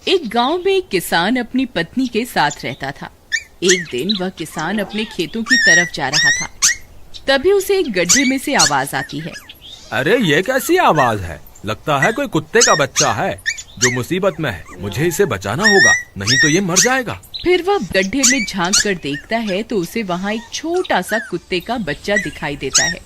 एक गांव में एक किसान अपनी पत्नी के साथ रहता था। एक दिन वह किसान अपने खेतों की तरफ जा रहा था। तभी उसे एक गड्ढे में से आवाज आती है। अरे ये कैसी आवाज है? लगता है कोई कुत्ते का बच्चा है जो मुसीबत में है। मुझे इसे बचाना होगा, नहीं तो ये मर जाएगा। फिर वह गड्ढे में झांक कर देखता है तो उसे वहाँ एक छोटा सा कुत्ते का बच्चा दिखाई देता है।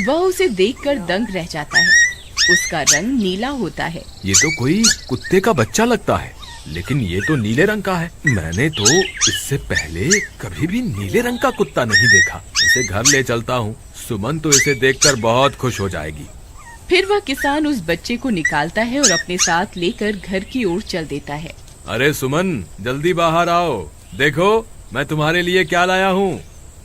वह उसे देखकर दंग रह जाता है। उसका रंग नीला होता है। ये तो कोई कुत्ते का बच्चा लगता है, लेकिन ये तो नीले रंग का है। मैंने तो इससे पहले कभी भी नीले रंग का कुत्ता नहीं देखा। इसे घर ले चलता हूँ, सुमन तो इसे देखकर बहुत खुश हो जाएगी। फिर वह किसान उस बच्चे को निकालता है और अपने साथ लेकर घर की ओर चल देता है। अरे सुमन, जल्दी बाहर आओ, देखो मैं तुम्हारे लिए क्या लाया हूँ।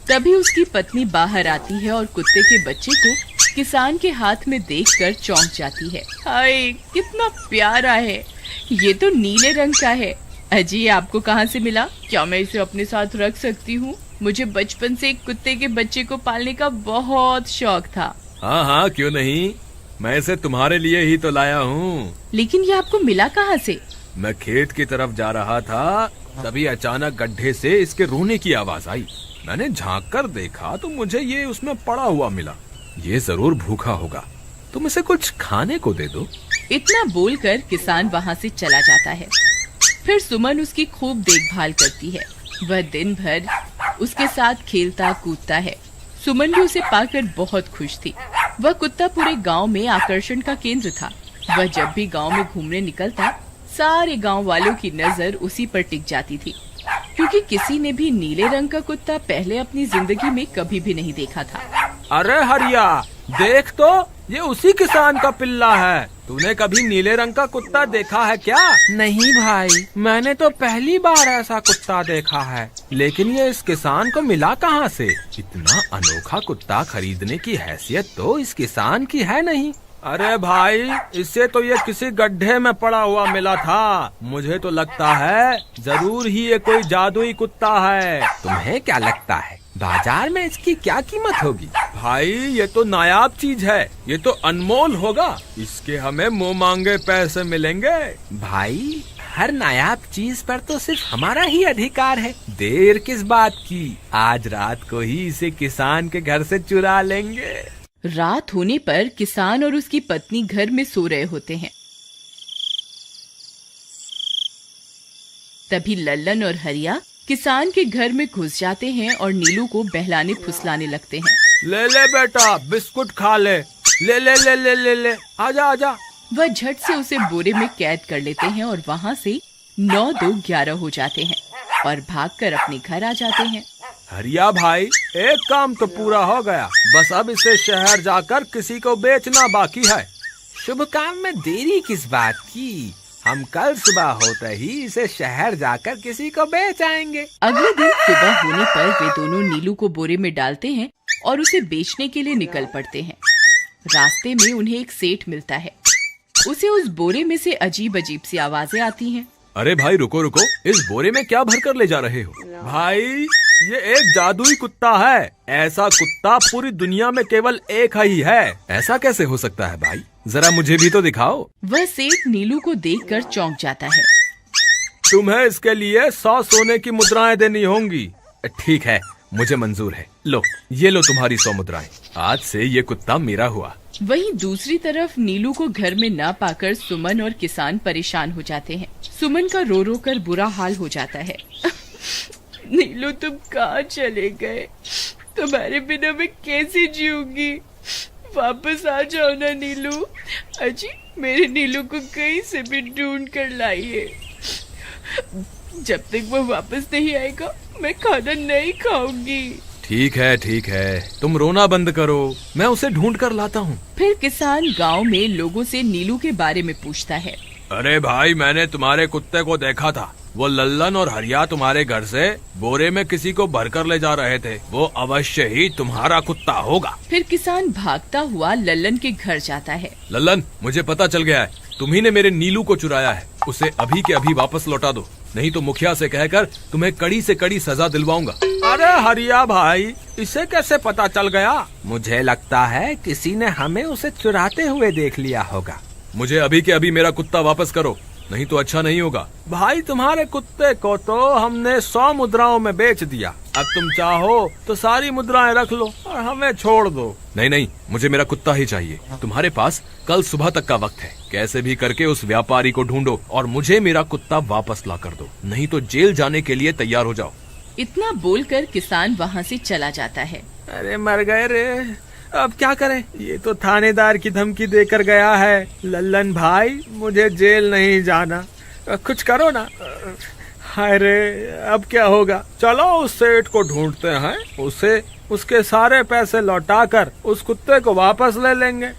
तभी उसकी पत्नी बाहर आती है और कुत्ते के बच्चे को किसान के हाथ में देखकर चौंक जाती है। हाय, कितना प्यारा है, ये तो नीले रंग का है। अजी, ये आपको कहाँ से मिला? क्या मैं इसे अपने साथ रख सकती हूँ? मुझे बचपन से एक कुत्ते के बच्चे को पालने का बहुत शौक था। हाँ हाँ, क्यों नहीं, मैं इसे तुम्हारे लिए ही तो लाया हूँ। लेकिन ये आपको मिला कहाँ से? मैं खेत की तरफ जा रहा था, तभी अचानक गड्ढे से इसके रोने की आवाज आई। मैंने झांक कर देखा तो मुझे ये उसमें पड़ा हुआ मिला। ये जरूर भूखा होगा, तुम इसे कुछ खाने को दे दो। इतना बोलकर किसान वहाँ से चला जाता है। फिर सुमन उसकी खूब देखभाल करती है। वह दिन भर उसके साथ खेलता कूदता है। सुमन भी उसे पाकर बहुत खुश थी। वह कुत्ता पूरे गांव में आकर्षण का केंद्र था। वह जब भी गांव में घूमने निकलता, सारे गांव वालों की नजर उसी पर टिक जाती थी, क्योंकि किसी ने भी नीले रंग का कुत्ता पहले अपनी जिंदगी में कभी भी नहीं देखा था। अरे हरिया, देख तो, ये उसी किसान का पिल्ला है। तूने कभी नीले रंग का कुत्ता देखा है क्या? नहीं भाई, मैंने तो पहली बार ऐसा कुत्ता देखा है। लेकिन ये इस किसान को मिला कहाँ से? इतना अनोखा कुत्ता खरीदने की हैसियत तो इस किसान की है नहीं। अरे भाई, इससे तो ये किसी गड्ढे में पड़ा हुआ मिला था। मुझे तो लगता है जरूर ही ये कोई जादुई कुत्ता है। तुम्हें क्या लगता है बाजार में इसकी क्या कीमत होगी? भाई, ये तो नायाब चीज है, ये तो अनमोल होगा। इसके हमें मुंह मांगे पैसे मिलेंगे। भाई, हर नायाब चीज पर तो सिर्फ हमारा ही अधिकार है। देर किस बात की, आज रात को ही इसे किसान के घर से चुरा लेंगे। रात होने पर किसान और उसकी पत्नी घर में सो रहे होते हैं। तभी लल्लन और हरिया किसान के घर में घुस जाते हैं और नीलू को बहलाने फुसलाने लगते हैं। ले ले बेटा, बिस्कुट खा ले। ले ले ले ले ले ले, आजा आजा। वह झट से उसे बोरे में कैद कर लेते हैं और वहाँ से 9-2-11 हो जाते हैं और भागकर अपने घर आ जाते हैं। हरिया भाई, एक काम तो पूरा हो गया, बस अब इसे शहर जाकर किसी को बेचना बाकी है। शुभ काम में देरी किस बात की, हम कल सुबह होते ही इसे शहर जाकर किसी को बेच आएंगे। अगले दिन सुबह होने पर वे दोनों नीलू को बोरे में डालते हैं और उसे बेचने के लिए निकल पड़ते हैं। रास्ते में उन्हें एक सेठ मिलता है। उसे उस बोरे में से अजीब अजीब सी आवाजें आती हैं। अरे भाई, रुको रुको, इस बोरे में क्या भर कर ले जा रहे हो? भाई, ये एक जादुई कुत्ता है। ऐसा कुत्ता पूरी दुनिया में केवल एक ही है। ऐसा कैसे हो सकता है भाई? जरा मुझे भी तो दिखाओ। वह सेठ नीलू को देखकर चौंक जाता है। तुम्हें इसके लिए 100 सोने की मुद्राएं देनी होंगी। ठीक है, मुझे मंजूर है। लो, ये लो तुम्हारी 100 मुद्राएं। आज से ये कुत्ता मेरा हुआ। वहीं दूसरी तरफ नीलू को घर में न पाकर सुमन और किसान परेशान हो जाते हैं। सुमन का रो रो कर बुरा हाल हो जाता है। नीलू, तुम कहाँ चले गए? तुम्हारे बिना मैं कैसे जीऊंगी? वापस आ जाओ ना नीलू। अजी, मेरे नीलू को कहीं से भी ढूंढ कर लाइए। जब तक वो वापस नहीं आएगा, मैं खाना नहीं खाऊंगी। ठीक है, तुम रोना बंद करो, मैं उसे ढूंढ कर लाता हूँ। फिर किसान गांव में लोगों से नीलू के बारे में पूछता है। अरे भाई, मैंने तुम्हारे कुत्ते को देखा था। वो लल्लन और हरिया तुम्हारे घर से बोरे में किसी को भरकर ले जा रहे थे। वो अवश्य ही तुम्हारा कुत्ता होगा। फिर किसान भागता हुआ लल्लन के घर जाता है। लल्लन, मुझे पता चल गया है, तुम्ही ने मेरे नीलू को चुराया है। उसे अभी के अभी वापस लौटा दो, नहीं तो मुखिया से कहकर तुम्हें कड़ी से कड़ी सजा दिलवाऊंगा। अरे हरिया भाई, इसे कैसे पता चल गया? मुझे लगता है किसी ने हमें उसे चुराते हुए देख लिया होगा। मुझे अभी के अभी मेरा कुत्ता वापस करो, नहीं तो अच्छा नहीं होगा। भाई तुम्हारे कुत्ते को तो हमने 100 मुद्राओं में बेच दिया, अब तुम चाहो तो सारी मुद्राएं रख लो और हमें छोड़ दो। नहीं नहीं, मुझे मेरा कुत्ता ही चाहिए। तुम्हारे पास कल सुबह तक का वक्त है, कैसे भी करके उस व्यापारी को ढूंढो और मुझे मेरा कुत्ता वापस ला कर दो, नहीं तो जेल जाने के लिए तैयार हो जाओ। इतना बोलकर किसान वहाँ से चला जाता है। अरे मर गए रे, अब क्या करें, ये तो थानेदार की धमकी देकर गया है। लल्लन भाई, मुझे जेल नहीं जाना, कुछ करो ना। हाय रे, अब क्या होगा। चलो उस सेठ को ढूंढते हैं, उसे उसके सारे पैसे लौटाकर उस कुत्ते को वापस ले लेंगे।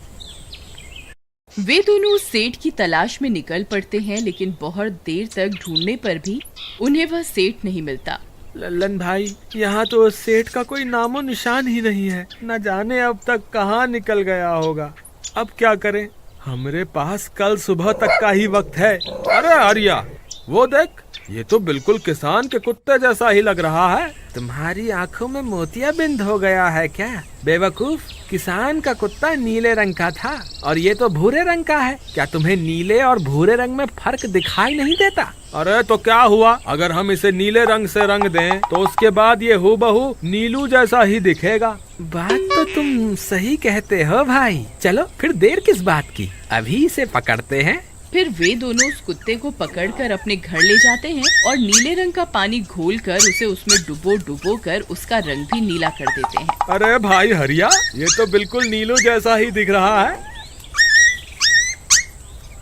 वे दोनों उस सेठ की तलाश में निकल पड़ते हैं, लेकिन बहुत देर तक ढूंढने पर भी उन्हें वह सेठ नहीं मिलता। लल्लन भाई, यहाँ तो उस सेठ का कोई नामो निशान ही नहीं है, न जाने अब तक कहाँ निकल गया होगा। अब क्या करें, हमारे पास कल सुबह तक का ही वक्त है। अरे आर्या, वो देख, ये तो बिल्कुल किसान के कुत्ते जैसा ही लग रहा है। तुम्हारी आंखों में मोतियाबिंद हो गया है क्या बेवकूफ? किसान का कुत्ता नीले रंग का था और ये तो भूरे रंग का है। क्या तुम्हें नीले और भूरे रंग में फर्क दिखाई नहीं देता? अरे तो क्या हुआ, अगर हम इसे नीले रंग से रंग दें तो उसके बाद ये हूबहू नीलू जैसा ही दिखेगा। बात तो तुम सही कहते हो भाई। चलो फिर देर किस बात की, अभी इसे पकड़ते हैं। फिर वे दोनों उस कुत्ते को पकड़कर अपने घर ले जाते हैं और नीले रंग का पानी घोलकर उसे उसमें डुबो कर उसका रंग भी नीला कर देते हैं। अरे भाई हरिया, ये तो बिल्कुल नीलू जैसा ही दिख रहा है।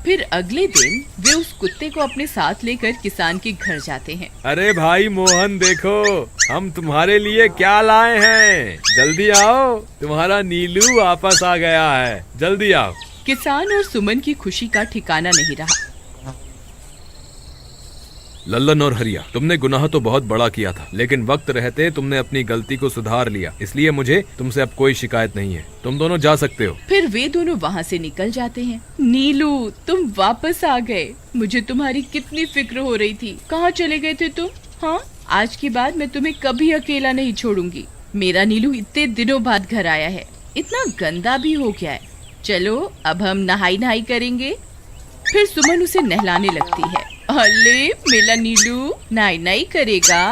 फिर अगले दिन वे उस कुत्ते को अपने साथ लेकर किसान के घर जाते हैं। अरे भाई मोहन, देखो हम तुम्हारे लिए क्या लाए हैं, जल्दी आओ, तुम्हारा नीलू वापस आ गया है, जल्दी आओ। किसान और सुमन की खुशी का ठिकाना नहीं रहा। लल्लन और हरिया, तुमने गुनाह तो बहुत बड़ा किया था, लेकिन वक्त रहते तुमने अपनी गलती को सुधार लिया, इसलिए मुझे तुमसे अब कोई शिकायत नहीं है। तुम दोनों जा सकते हो। फिर वे दोनों वहाँ से निकल जाते हैं। नीलू, तुम वापस आ गए, मुझे तुम्हारी कितनी फिक्र हो रही थी। कहाँ चले गए थे तुम? हाँ, आज के बाद मैं तुम्हें कभी अकेला नहीं छोड़ूंगी। मेरा नीलू इतने दिनों बाद घर आया है, इतना गंदा भी हो गया है। चलो अब हम नहाई करेंगे। फिर सुमन उसे नहलाने लगती है। अले मेरा नीलू नहाई करेगा,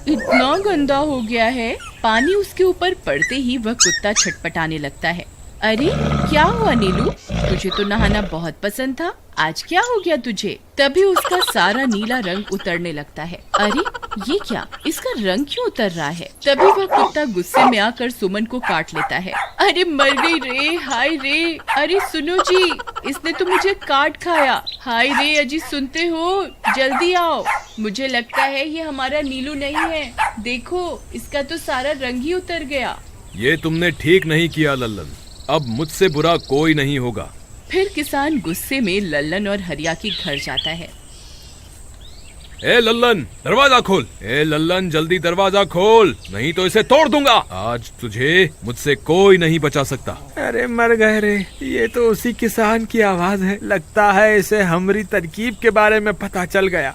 इतना गंदा हो गया है। पानी उसके ऊपर पड़ते ही वह कुत्ता छटपटाने लगता है। अरे क्या हुआ नीलू, तुझे तो नहाना बहुत पसंद था, आज क्या हो गया तुझे? तभी उसका सारा नीला रंग उतरने लगता है। अरे ये क्या, इसका रंग क्यों उतर रहा है? तभी वह कुत्ता गुस्से में आकर सुमन को काट लेता है। अरे मर गई रे, हाय रे। अरे सुनो जी, इसने तो मुझे काट खाया। हाय रे अजी, सुनते हो? जल्दी आओ, मुझे लगता है ये हमारा नीलू नहीं है। देखो, इसका तो सारा रंग ही उतर गया। ये तुमने ठीक नहीं किया लल्लन, अब मुझसे बुरा कोई नहीं होगा। फिर किसान गुस्से में लल्लन और हरिया के घर जाता है। ए लल्लन, दरवाजा खोल। ए लल्लन, जल्दी दरवाजा खोल, नहीं तो इसे तोड़ दूंगा। आज तुझे मुझसे कोई नहीं बचा सकता। अरे मर गए रे, ये तो उसी किसान की आवाज है। लगता है इसे हमारी तरकीब के बारे में पता चल गया।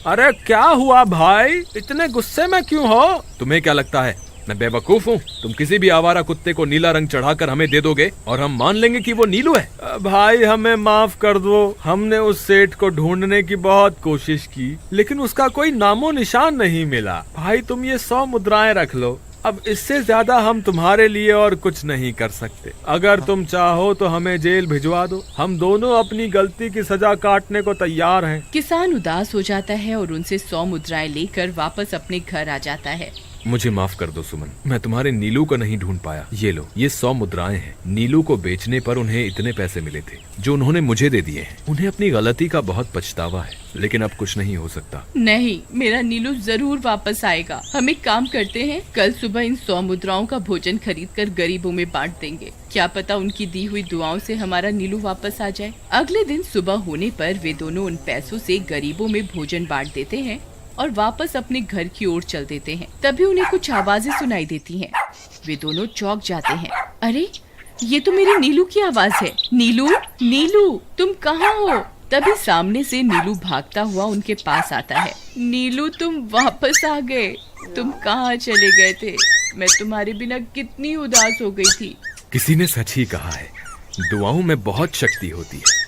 अरे क्या हुआ भाई, इतने गुस्से में क्यों हो? तुम्हें क्या लगता है मैं बेवकूफ हूँ? तुम किसी भी आवारा कुत्ते को नीला रंग चढ़ाकर हमें दे दोगे और हम मान लेंगे कि वो नीलू है। भाई हमें माफ कर दो, हमने उस सेठ को ढूंढने की बहुत कोशिश की, लेकिन उसका कोई नामो निशान नहीं मिला। भाई तुम ये 100 मुद्राएं रख लो, अब इससे ज्यादा हम तुम्हारे लिए और कुछ नहीं कर सकते। अगर तुम चाहो तो हमें जेल भिजवा दो, हम दोनों अपनी गलती की सजा काटने को तैयार हैं। किसान उदास हो जाता है और उनसे 100 मुद्राएं लेकर वापस अपने घर आ जाता है। मुझे माफ कर दो सुमन, मैं तुम्हारे नीलू को नहीं ढूंढ पाया। ये लो, ये 100 मुद्राएं हैं। नीलू को बेचने पर उन्हें इतने पैसे मिले थे जो उन्होंने मुझे दे दिए हैं। उन्हें अपनी गलती का बहुत पछतावा है, लेकिन अब कुछ नहीं हो सकता। नहीं, मेरा नीलू जरूर वापस आएगा। हम एक काम करते हैं, कल सुबह इन 100 मुद्राओं का भोजन खरीदकर गरीबों में बांट देंगे। क्या पता उनकी दी हुई दुआओं से हमारा नीलू वापस आ जाए। अगले दिन सुबह होने पर वे दोनों उन पैसों से गरीबों में भोजन बांट देते हैं और वापस अपने घर की ओर चल देते हैं। तभी उन्हें कुछ आवाजें सुनाई देती हैं। वे दोनों चौंक जाते हैं। अरे ये तो मेरे नीलू की आवाज है। नीलू, नीलू तुम कहाँ हो? तभी सामने से नीलू भागता हुआ उनके पास आता है। नीलू तुम वापस आ गए, तुम कहाँ चले गए थे? मैं तुम्हारे बिना कितनी उदास हो गई थी। किसी ने सच ही कहा है, दुआओं में बहुत शक्ति होती है।